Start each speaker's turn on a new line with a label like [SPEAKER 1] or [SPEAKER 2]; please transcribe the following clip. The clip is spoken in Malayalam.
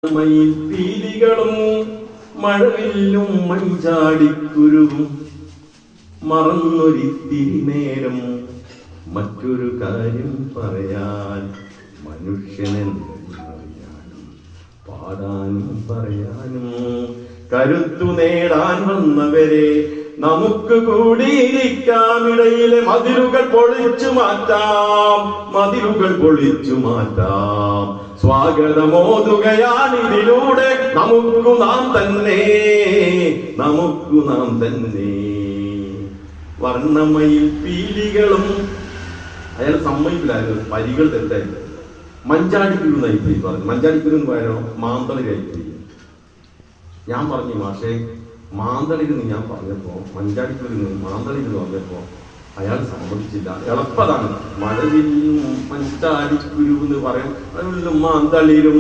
[SPEAKER 1] മയിൽ പീലികളും മഴവില്ലും മഞ്ചാടിക്കുരുവും മറന്നൊരിത്തിരി നേരം മറ്റൊരു കാര്യം പറയാൻ മനുഷ്യനെന്നറിയാനും പാടാനും പറയാനും കരുത്തു നേടാൻ വന്നവരെ നമുക്ക് കൂടിയിരിക്കാം. ഇടയിലെ മതിലുകൾ പൊളിച്ചു മാറ്റാം. സ്വാഗതമോതുകയാണിതിലൂടെ നമുക്കു നാം തന്നെ. വർണ്ണമയിൽ പീലികളും അയാൾ സമ്മതിക്കില്ലായിരുന്നു, വരികൾ തെറ്റായിരുന്നു. മഞ്ചാടിക്കുരു നയിപ്പി പറഞ്ഞു. മഞ്ചാടിക്കുരു പകരം മാന്തളി കഴിപ്പി. ഞാൻ പറഞ്ഞു മാഷേ, മാന്തളിരുന്ന് ഞാൻ പറഞ്ഞപ്പോ മഞ്ചാടിക്കുരുന്ന് മാന്തളിരുന്ന് പറഞ്ഞപ്പോ അയാൾ സമ്മതിച്ചില്ല. എളുപ്പതാണ്. മഴവില്ലും മഞ്ചാടിക്കുരു എന്ന് പറയും, മാന്തളിരും